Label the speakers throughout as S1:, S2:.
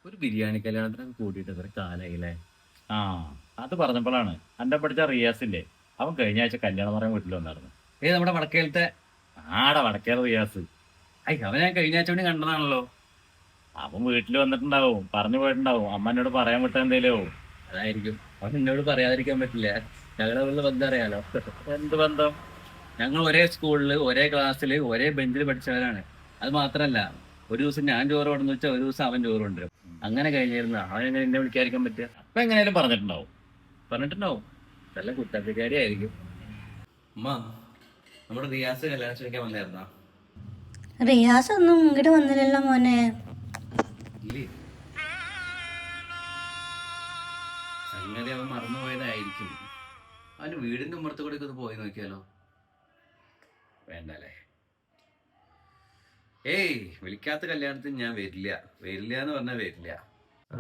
S1: ഒരു ബിരിയാണി കല്യാണത്തിനൊക്കെ കൂട്ടിയിട്ട് എത്ര കാലായില്ലേ?
S2: ആ അത് പറഞ്ഞപ്പോഴാണ് എന്റെ പഠിച്ച റിയാസില്ലേ, അവൻ കഴിഞ്ഞ ആഴ്ച കല്യാണം പറയാൻ വീട്ടിൽ വന്നായിരുന്നു.
S1: നമ്മുടെ വടക്കേലത്തെ.
S2: ആടെ വടക്കേ റിയാസ്.
S1: അവൻ ഞാൻ കഴിഞ്ഞ ആഴ്ച വേണ്ടി കണ്ടതാണല്ലോ.
S2: അവൻ വീട്ടിൽ വന്നിട്ടുണ്ടാവും, പറഞ്ഞു പോയിട്ടുണ്ടാവും, അമ്മ എന്നോട് പറയാൻ വിട്ട എന്തേലും.
S1: അതായിരിക്കും. അവൻ എന്നോട് പറയാതിരിക്കാൻ പറ്റില്ല. ഞങ്ങളുടെ തമ്മിലുള്ള ബന്ധം അറിയാലോ.
S2: എന്ത് ബന്ധം?
S1: ഞങ്ങൾ ഒരേ സ്കൂളിൽ ഒരേ ക്ലാസ്സിൽ ഒരേ ബെഞ്ചിൽ പഠിച്ചവരാണ്. അത് മാത്രല്ല, ഒരു ദിവസം ഞാൻ ചോറ് കൊണ്ടെന്ന് വെച്ചാൽ ഒരു ദിവസം അവൻ ചോറ് കൊണ്ടുവരും. അങ്ങനെ കഴിഞ്ഞിരുന്ന അവൻ എങ്ങനെ എന്നെ വിളിക്കാതിരിക്കാൻ പറ്റുക?
S2: അപ്പൊ എങ്ങനെയാലും പറഞ്ഞിട്ടുണ്ടാവും.
S1: പറഞ്ഞിട്ടുണ്ടാവും. നല്ല കുറ്റക്കാരിയായിരിക്കും. അമ്മ, നമ്മുടെ റിയാസ് കല്യാണം ചോദിക്കാൻ വന്നായിരുന്നാ?
S3: റിയാസ് ഒന്നും ഇങ്ങോട്ട് വന്നില്ലല്ലോ മോനെ.
S1: ഇല്ലേ, സംഗതി അവൻ മറന്നുപോയതായിരിക്കും. അവന്റെ വീടിന്റെ ഉമ്മറത്ത് കൂടെ ഒന്ന് പോയി നോക്കിയാലോ? വേണ്ടല്ലേ? വിളിക്കാത്ത കല്യാണത്തിന് ഞാൻ വരില്ല. വരില്ല എന്ന് പറഞ്ഞാൽ വരില്ല.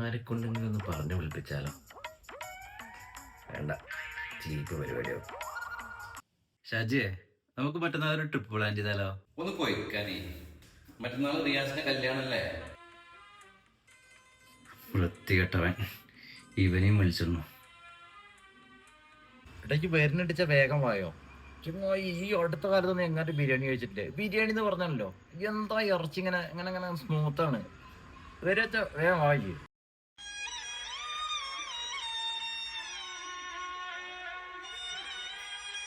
S1: ആരെക്കൊണ്ടെങ്കിലും ഒന്ന് പറഞ്ഞു വിളിപ്പിച്ചാലോ? വേണ്ട, ചീപ്പ് പരിപാടിയോ. ഷാജിയെ, നമുക്ക് മറ്റന്നാൾ ഒരു ട്രിപ്പ് പ്ലാൻ ചെയ്താലോ? ഒന്ന് പോയിക്കാനേ. മറ്റന്നാൾ റിയാസിന്റെ കല്യാണല്ലേ? വൃത്തികെട്ടവൻ ഇവനെയും വിളിച്ചിരുന്നു.
S2: ഇടയ്ക്ക് പേരിനടിച്ച വേഗം വായോ. ചുമ്മാ ഈ അടുത്ത കാലത്തൊന്നും എങ്ങാട്ട് ബിരിയാണി കഴിച്ചിട്ടില്ലേ? ബിരിയാണി എന്ന് പറഞ്ഞാലോ എന്താ ഇറച്ചി ഇങ്ങനെ ഇങ്ങനെ ഇങ്ങനെ സ്മൂത്താണ്. വേഗം വായി.